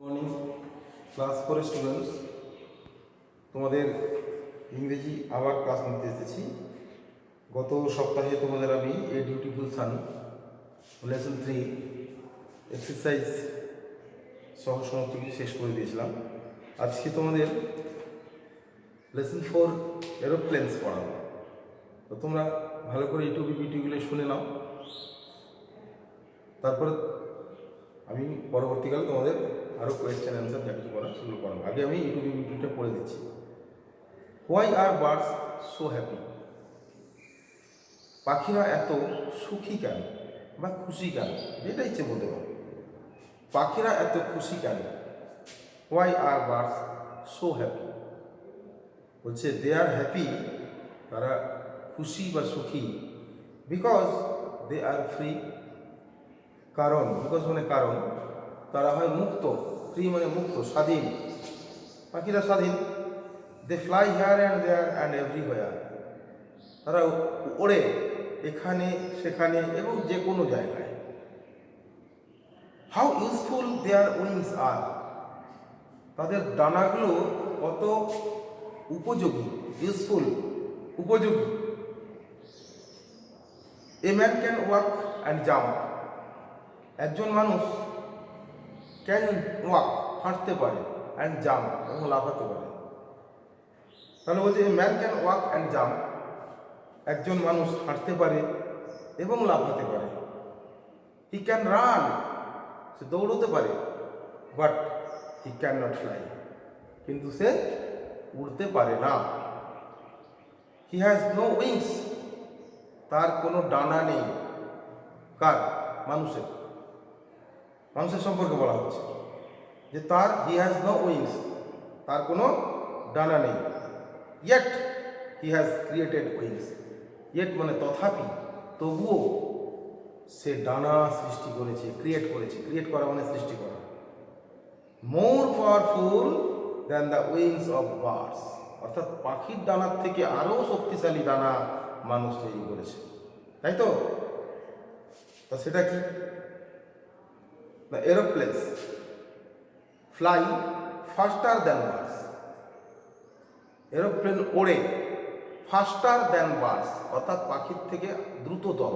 Morning class 4 students, তোমাদের ইংরেজি আবার ক্লাস নিতে এসেছি। গত সপ্তাহে তোমাদের আমি a beautiful sun lesson 3 exercise সহ সমস্ত কিছু শেষ করে দিয়েছিলাম। আজকে তোমাদের লেসন 4 এরোপ্লেনস পড়াবো। তো তোমরা ভালো করে ইউটিউব ভিডিওগুলো শুনে নাও, তারপর আমি পরবর্তীকালে তোমাদের আরও কোয়েশ্চেন অ্যান্সার যা কিছু করা সেগুলো করাবো। আগে আমি ইউটিউব ভিডিওটা পড়ে দিচ্ছি। Why are birds so happy? পাখিরা এত সুখী কেন বা খুশি কেন, যেটা ইচ্ছে বলতে পারো। পাখিরা এত খুশি কেন? Why are birds so happy? বলছে দে আর হ্যাপি, তারা খুশি বা সুখী, বিকজ দে আর ফ্রি। কারণ, বিকজ মানে কারণ, তারা হয় মুক্ত। ফ্রি মানে মুক্ত, স্বাধীন। পাখিরা স্বাধীন। They fly here and there and everywhere. তারা ওড়ে এখানে সেখানে এবং যে কোনো জায়গায়। How useful their wings are. তাদের ডানাগুলো কত উপযোগী। ইউজফুল, উপযোগী। A man can walk and jump. একজন মানুষ ক্যান ওয়াক, হাঁটতে পারে, অ্যান্ড জাম্প, এবং লাফাতে পারে। তাহলে বলছে এ man can walk and jump, একজন মানুষ হাঁটতে পারে এবং লাফাতে পারে। হি ক্যান রান, সে দৌড়তে পারে, but he can not fly, কিন্তু সে উড়তে পারে না। হি হ্যাজ নো উইংস, তার কোনো ডানা নেই। কার? মানুষের। মানুষের সম্পর্কে বলা হচ্ছে যে তার হি হ্যাজ নো উইংস, তার কোনো ডানা নেই। Yet he has created wings. Yet মানে তথাপি, তবুও সে ডানা সৃষ্টি করেছে, ক্রিয়েট করেছে। ক্রিয়েট করা মানে সৃষ্টি করা। More powerful than the wings of birds, অর্থাৎ পাখির ডানার থেকে আরও শক্তিশালী ডানা মানুষ তৈরি করেছে, তাই তো? তা সেটা কি? The aeroplanes fly faster than birds. Aeroplane ওড়ে ফাস্টার দ্যান বার্ডস, অর্থাৎ পাখির থেকে দ্রুততর।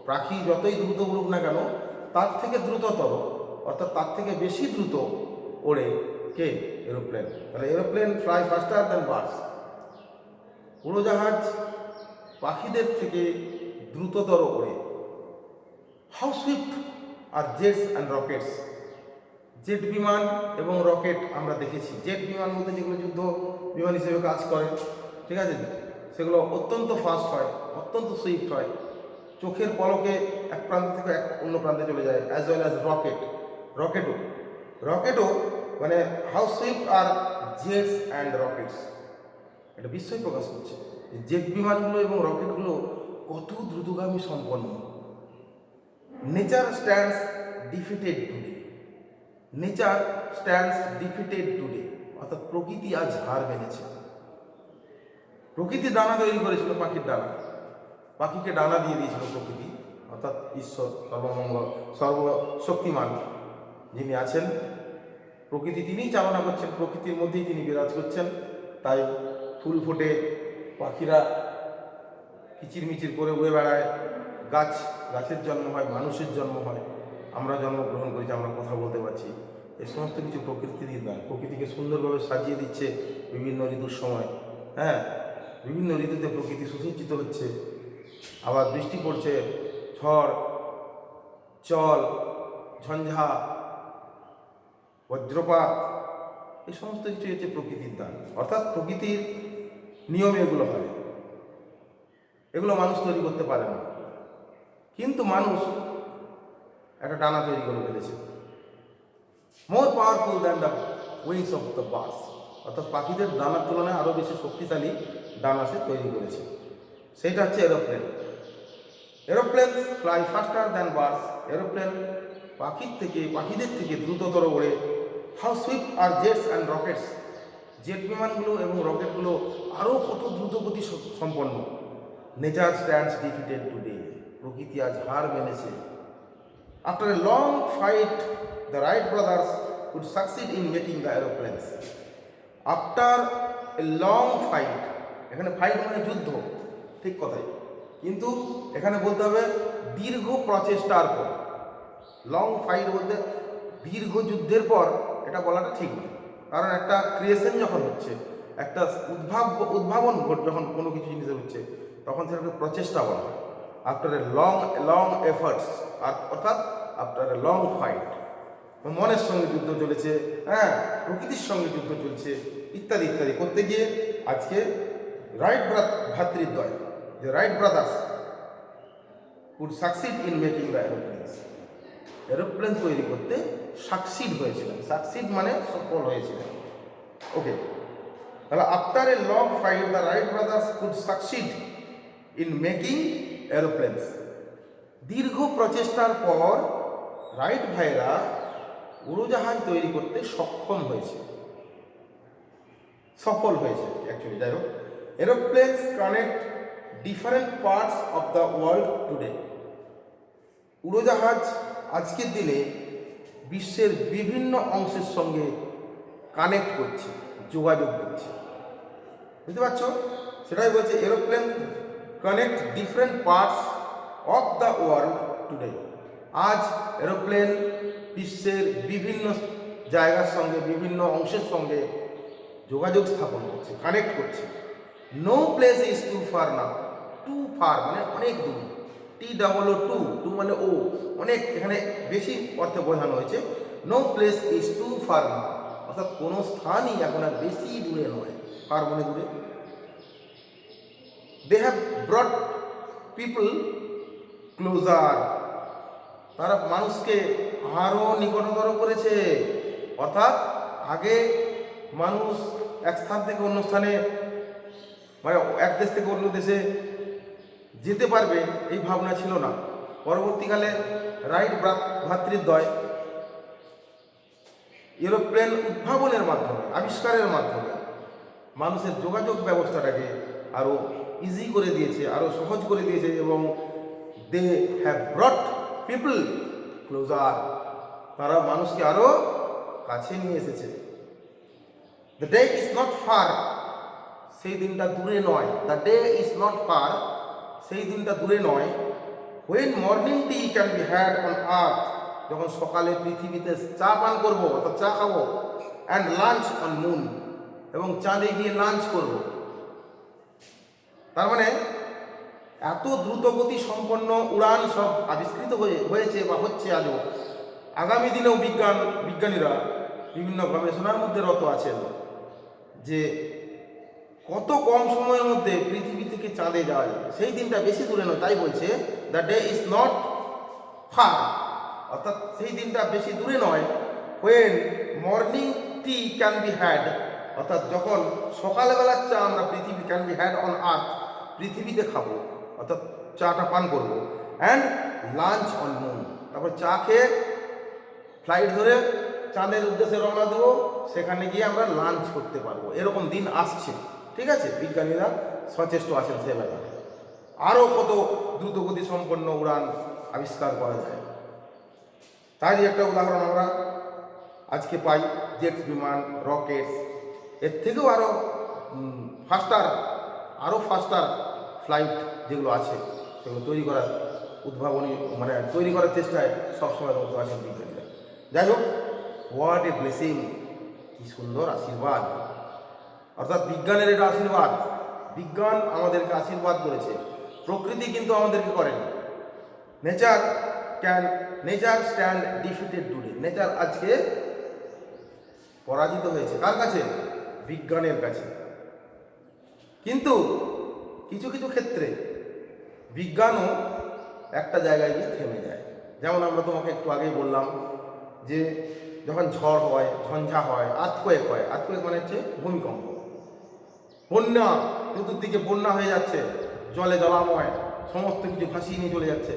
পাখি যতই দ্রুত উড়ুক না কেন, তার থেকে দ্রুততর, অর্থাৎ তার থেকে বেশি দ্রুত ওড়ে কে? এরোপ্লেন। তাহলে aeroplane fly faster than birds. উড়োজাহাজ পাখিদের থেকে দ্রুততর ওড়ে। How swift are jets and rockets. Jet বিমান এবং রকেট আমরা দেখেছি। জেট বিমান মধ্যে যেগুলো যুদ্ধ বিমান হিসেবে কাজ করে, ঠিক আছে, সেগুলো অত্যন্ত ফাস্ট হয়, অত্যন্ত সুইফট হয়, চোখের পলকে এক প্রান্ত থেকে অন্য প্রান্তে চলে যায়। অ্যাজ ওয়েল অ্যাজ রকেটও মানে how swift are jets and rockets. এটা বিস্ময় প্রকাশ করছে যে জেট বিমানগুলো এবং রকেটগুলো কত দ্রুতগামী সম্পন্ন। Nature stands defeated today. Nature stands defeated today, অর্থাৎ প্রকৃতি আজ হার মেনেছে। প্রকৃতি ডানা তৈরি করেছিল, পাখির ডানা। পাখিকে ডানা দিয়ে দিয়েছিল প্রকৃতি, অর্থাৎ ঈশ্বর সর্বশক্তিমান যিনি আছেন, প্রকৃতি তিনিই চালনা করছেন, প্রকৃতির মধ্যেই তিনি বিরাজ করছেন। তাই ফুল ফোটে, পাখিরা কিচিরমিচির করে উড়ে বেড়ায়, গাছের জন্ম হয়, মানুষের জন্ম হয়, আমরা জন্মগ্রহণ করেছি, আমরা কথা বলতে পারছি। এই সমস্ত কিছু প্রকৃতির দান। প্রকৃতিকে সুন্দরভাবে সাজিয়ে দিচ্ছে বিভিন্ন ঋতুর সময়। হ্যাঁ, বিভিন্ন ঋতুতে প্রকৃতি সুসজ্জিত হচ্ছে, আবার বৃষ্টি পড়ছে, ঝড়, জল, ঝঞ্ঝা, বজ্রপাত, এই সমস্ত কিছু হচ্ছে প্রকৃতির দান। অর্থাৎ প্রকৃতির নিয়মে এগুলো হয়, এগুলো মানুষ তৈরি করতে পারে না। কিন্তু মানুষ একটা ডানা তৈরি করে ফেলেছে। More powerful than the wings of the birds, অর্থাৎ পাখিদের ডানার তুলনায় আরও বেশি শক্তিশালী ডানা সে তৈরি করেছে। সেটা হচ্ছে aeroplane. Aeroplane fly faster than birds. Aeroplane পাখিদের থেকে দ্রুততর ওড়ে। How swift are jets and rockets. Jet বিমানগুলো এবং রকেটগুলো আরও কত দ্রুতগতি সম্পন্ন। নেচার স্ট্যান্ডস ডিফিটেড টুডে, প্রকৃতি আজ হার মেনেছে। After a long fight, the Wright brothers could succeed in making the aeroplanes. After a long fight, এখানে ফাইট মানে যুদ্ধ, ঠিক কথাই, কিন্তু এখানে বলতে হবে দীর্ঘ প্রচেষ্টার পর। লং ফাইট বলতে দীর্ঘ যুদ্ধের পর, এটা বলাটা ঠিক নয়। কারণ একটা ক্রিয়েশন যখন হচ্ছে, একটা উদ্ভাবন যখন কোনো কিছু জিনিসের হচ্ছে, তখন সেটাকে প্রচেষ্টা বলা হয়। আফটার এ লং এফার্টস, অর্থাৎ আফটার এ লং ফাইট, মনের সঙ্গে যুদ্ধ চলেছে, হ্যাঁ, প্রকৃতির সঙ্গে যুদ্ধ চলছে, ইত্যাদি ইত্যাদি করতে গিয়ে আজকে রাইট ভ্রাতৃদ্বয়, যে right brothers could succeed in making the এরোপ্লেনস, aeroplane তৈরি করতে সাকসিড হয়েছিলেন। সাকসিড মানে সফল হয়েছিলেন। ওকে, তাহলে after a long fight the Wright brothers could succeed in making এরোপ্লেনস। দীর্ঘ প্রচেষ্টার পর রাইট ভাইরা উড়োজাহাজ তৈরি করতে সক্ষম হয়েছে, সফল হয়েছে অ্যাকচুয়ালি। যাই হোক, এরোপ্লেনস connect different parts of the world today. উড়োজাহাজ আজকের দিনে বিশ্বের বিভিন্ন অংশের সঙ্গে কানেক্ট করছে, যোগাযোগ করছে। বুঝতে পারছো? সেটাই বলছে aeroplane connect different parts of the world today. আজ এরোপ্লেন বিশ্বের বিভিন্ন জায়গার সঙ্গে, বিভিন্ন অংশের সঙ্গে যোগাযোগ স্থাপন করছে, কানেক্ট করছে। No place is too far now. Too far মানে অনেক দূর, TOO, টু মানে ও, অনেক, এখানে বেশি অর্থে বোঝানো হয়েছে। No place is too far now, অর্থাৎ কোনো স্থানই এখন আর বেশি দূরে নয়। ফার মানে দূরে। They have brought people closer. তারা মানুষকে আরও নিকটতর করেছে। অর্থাৎ আগে মানুষ এক স্থান থেকে অন্য স্থানে, মানে এক দেশ থেকে অন্য দেশে যেতে পারবে এই ভাবনা ছিল না। পরবর্তীকালে রাইট ভ্রাতৃদ্বয় এরোপ্লেন উদ্ভাবনের মাধ্যমে, আবিষ্কারের মাধ্যমে মানুষের যোগাযোগ ব্যবস্থাটাকে আরও ইজি করে দিয়েছে, আরও সহজ করে দিয়েছে, এবং they have brought people closer. তারা মানুষকে আরও কাছে নিয়ে এসেছে। The day is not far, সেই দিনটা দূরে নয়। The day is not far, সেই দিনটা দূরে নয়। When morning tea can be had on earth, যখন সকালে পৃথিবীতে চা পান করবো, অর্থাৎ চা খাবো। অ্যান্ড লাঞ্চ অন মুন, এবং চাঁদে গিয়ে লাঞ্চ করব। তার মানে এত দ্রুতগতি সম্পন্ন উড়ান সব আবিষ্কৃত হয়েছে বা হচ্ছে আজও। আগামী দিনেও বিজ্ঞানীরা বিভিন্ন গবেষণার মধ্যে রত আছেন যে কত কম সময়ের মধ্যে পৃথিবী থেকে চাঁদে যাওয়া যাবে। সেই দিনটা বেশি দূরে নয়, তাই বলছে the day is not fur, অর্থাৎ সেই দিনটা বেশি দূরে নয়। When morning tea can be had, অর্থাৎ যখন সকালবেলার চা আমরা পৃথিবী ক্যান বি হ্যাড অন আর্থ, পৃথিবীতে খাবো, অর্থাৎ চাটা পান করবো। অ্যান্ড লাঞ্চ অন মুন, তারপর চা খেয়ে ফ্লাইট ধরে চাঁদের উদ্দেশ্যে রওনা দেবো, সেখানে গিয়ে আমরা লাঞ্চ করতে পারবো। এরকম দিন আসছে, ঠিক আছে? বিজ্ঞানীরা সচেষ্ট আছেন সে ব্যাপারে। আরও কত দ্রুতগতি সম্পন্ন উড়ান আবিষ্কার করা যায়, তারই একটা উদাহরণ আমরা আজকে পাই। জেট বিমান, রকেটস, এর থেকেও আরও ফাস্টার ফ্লাইট যেগুলো আছে, সেগুলো তৈরি করার উদ্ভাবনী, মানে তৈরি করার চেষ্টায় সবসময় রত আছেন বিজ্ঞানীরা। যাই হোক, হোয়াট এ ব্লেসিং, কি সুন্দর আশীর্বাদ। অর্থাৎ বিজ্ঞানের এটা আশীর্বাদ। বিজ্ঞান আমাদেরকে আশীর্বাদ করেছে, প্রকৃতি কিন্তু আমাদেরকে করেনি। Nature stand defeated today. Nature আজকে পরাজিত হয়েছে কার কাছে? বিজ্ঞানের কাছে। কিন্তু কিছু কিছু ক্ষেত্রে বিজ্ঞানও একটা জায়গায় গিয়ে থেমে যায়। যেমন আমরা তোমাকে একটু আগেই বললাম যে যখন ঝড় হয়, ঝঞ্ঝা হয়, আর্থকোয়েক হয়। আর্থকোয়েক মানে হচ্ছে ভূমিকম্প, বন্যা, চতুর্দিকে বন্যা হয়ে যাচ্ছে, জলে জলাময়, সমস্ত কিছু ভাসিয়ে নিয়ে চলে যাচ্ছে।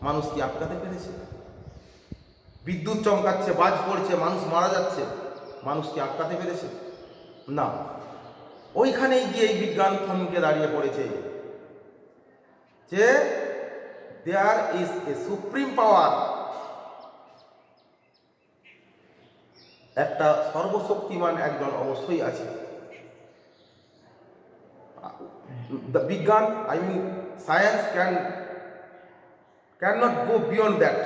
মানুষ কি আটকাতে পেরেছে? বিদ্যুৎ চমকাচ্ছে, বাজ পড়ছে, মানুষ মারা যাচ্ছে, মানুষ কি আটকাতে পেরেছে? না। ওইখানেই গিয়ে এই বিজ্ঞান থমকে দাঁড়িয়ে পড়েছে যে দেয়ার ইজ এ সুপ্রিম পাওয়ার একটা সর্বশক্তিমান একজন অবশ্যই আছে। দ্য বিজ্ঞান, I mean science can not go beyond that.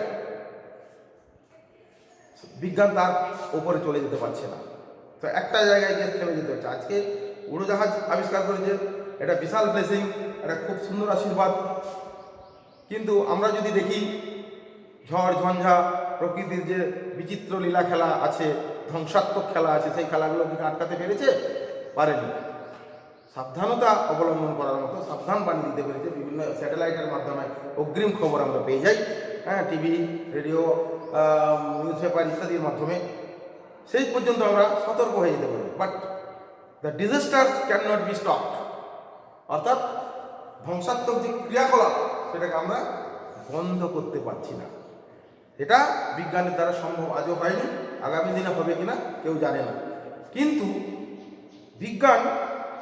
বিজ্ঞান তার ওপরে চলে যেতে পারছে না, তো একটা জায়গায় গিয়ে থেমে যেতে হচ্ছে। আজকে উড়োজাহাজ আবিষ্কার করেছে, এটা বিশাল ব্লেসিং, এটা খুব সুন্দর আশীর্বাদ। কিন্তু আমরা যদি দেখি ঝড় ঝঞ্ঝা, প্রকৃতির যে বিচিত্র লীলা খেলা আছে, ধ্বংসাত্মক খেলা আছে, সেই খেলাগুলোকে আটকাতে পেরেছে? পারেনি। সাবধানতা অবলম্বন করার মতো সাবধান বাণী দিতে পেরেছে। বিভিন্ন স্যাটেলাইটের মাধ্যমে অগ্রিম খবর আমরা পেয়ে যাই, হ্যাঁ, টিভি, রেডিও, নিউজ পেপার ইত্যাদির মাধ্যমে। সেই পর্যন্ত আমরা সতর্ক হয়ে যেতে পারি, but the disasters can not be stopped. অর্থাৎ ধ্বংসাত্মক যে ক্রিয়াকলাপ, সেটাকে আমরা বন্ধ করতে পারছি না। এটা বিজ্ঞানের দ্বারা সম্ভব আজও হয়নি, আগামী দিনে হবে কিনা কেউ জানে না। কিন্তু বিজ্ঞান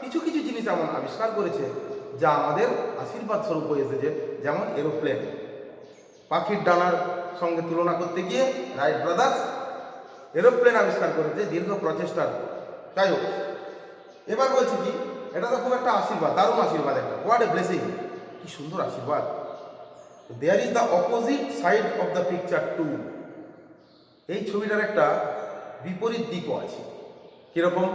কিছু কিছু জিনিস এমন আবিষ্কার করেছে যা আমাদের আশীর্বাদ স্বরূপ হয়ে এসেছে। যেমন এরোপ্লেন, পাখির ডানার সঙ্গে তুলনা করতে গিয়ে রাইট ব্রাদার্স এরোপ্লেন আবিষ্কার করেছে দীর্ঘ প্রচেষ্টার। যাই হোক, এবার বলছি কি, এটা তো খুব একটা আশীর্বাদ, দারুণ আশীর্বাদ, একটা হোয়াট এ ব্লেসিং, কি সুন্দর আশীর্বাদ। There is the opposite side of the picture too. এই ছবিটার একটা বিপরীত দিকও আছে। কিরকম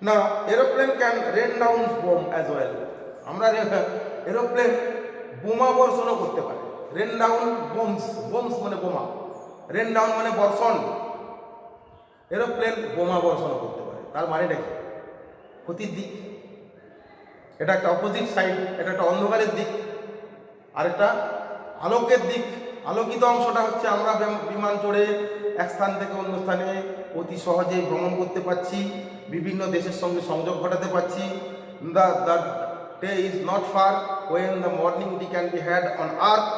না, aeroplane can rain down bomb as well. আমরা এরোপ্লেন বোমা বর্ষণও করতে পারে। রেন ডাউন বোমস, বোমস মানে বোমা, রেন ডাউন মানে বর্ষণ। এরোপ্লেন বোমা বর্ষণও করতে পারে। তার মানেটা কি? ক্ষতির দিক। এটা একটা অপোজিট সাইড, এটা একটা অন্ধকারের দিক, আর একটা আলোকের দিক। আলোকিত অংশটা হচ্ছে আমরা বিমান চড়ে এক স্থান থেকে অন্য স্থানে অতি সহজে ভ্রমণ করতে পারছি, বিভিন্ন দেশের সঙ্গে সংযোগ ঘটাতে পারছি। The day is not far when the morning tea can be had on earth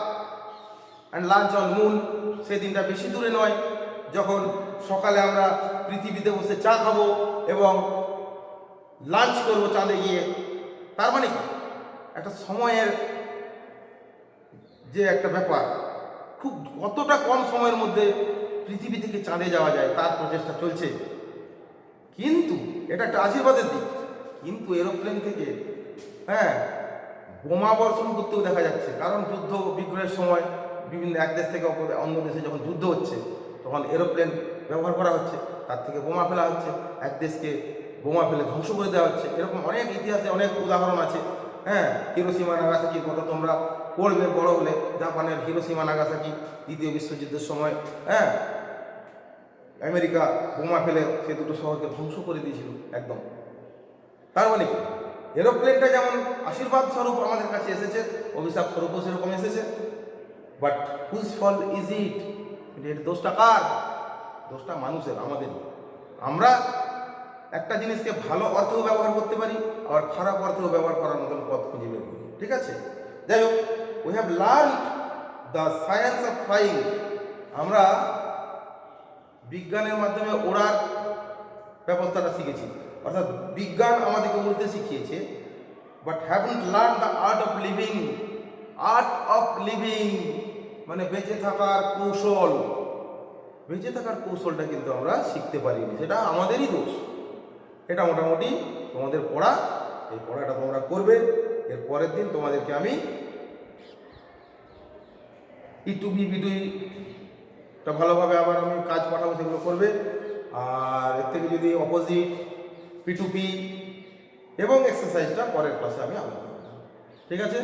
and lunch on moon. সেই দিনটা বেশি দূরে নয় যখন সকালে আমরা পৃথিবীতে বসে চা খাবো এবং লাঞ্চ করবো চাঁদে গিয়ে। তার মানে কি, একটা সময়ের যে একটা ব্যাপার, খুব কতটা কম সময়ের মধ্যে পৃথিবী থেকে চাঁদে যাওয়া যায় তার প্রচেষ্টা চলছে। কিন্তু এটা একটা আশীর্বাদের দিক। কিন্তু এরোপ্লেন থেকে, হ্যাঁ, বোমা বর্ষণ করতেও দেখা যাচ্ছে। কারণ যুদ্ধ বিগ্রহের সময় বিভিন্ন এক দেশ থেকে অন্য দেশে যখন যুদ্ধ হচ্ছে, তখন এরোপ্লেন ব্যবহার করা হচ্ছে, তার থেকে বোমা ফেলা হচ্ছে, এক দেশকে বোমা ফেলে ধ্বংস করে দেওয়া হচ্ছে। এরকম অনেক ইতিহাসে অনেক উদাহরণ আছে। হ্যাঁ, হিরোশিমা নাগাসাকির কথা তোমরা পড়বে বড় হলে। জাপানের হিরোশিমা নাগাসাকি দ্বিতীয় বিশ্বযুদ্ধের সময়, হ্যাঁ, আমেরিকা বোমা ফেলে সে দুটো শহরকে ধ্বংস করে দিয়েছিল একদম। তার মানে কি, এরোপ্লেনটা যেমন আশীর্বাদ স্বরূপ আমাদের কাছে এসেছে, অভিশাপ স্বরূপও সেরকম এসেছে। But whose fault is it? এর দোষটা কার? দোষটা মানুষের, আমাদের। আমরা একটা জিনিসকে ভালো অর্থেও ব্যবহার করতে পারি, আবার খারাপ অর্থেও ব্যবহার করার মতন পথ খুঁজে বের করি। ঠিক আছে, যাই হোক, we have learn the science of flying. আমরা বিজ্ঞানের মাধ্যমে ওড়ার ব্যবস্থাটা শিখেছি, অর্থাৎ বিজ্ঞান আমাদেরকে উড়তে শিখিয়েছে। But haven't learn the art of living. Art of living মানে বেঁচে থাকার কৌশল। বেঁচে থাকার কৌশলটা কিন্তু আমরা শিখতে পারিনি, সেটা আমাদেরই দোষ। এটা মোটামুটি তোমাদের পড়া, এই পড়াটা তোমরা করবে। এর পরের দিন তোমাদেরকে আমি E2B B2টা ভালোভাবে আবার আমি কাজ পাঠাবো, সেগুলো করবে। আর এর থেকে যদি অপোজিট, P2P এবং এক্সারসাইজটা পরের ক্লাসে আমি আলোচনা করব। ঠিক আছে,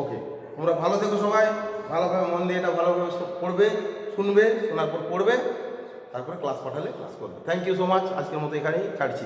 ওকে, তোমরা ভালো থেকো সবাই। ভালোভাবে মন দিয়ে এটা ভালোভাবে পড়বে, শুনবে, শোনার পর পড়বে, তারপরে ক্লাস পাঠালে ক্লাস করবে। Thank you so much. আজকের মতো এখানেই ছাড়ছি।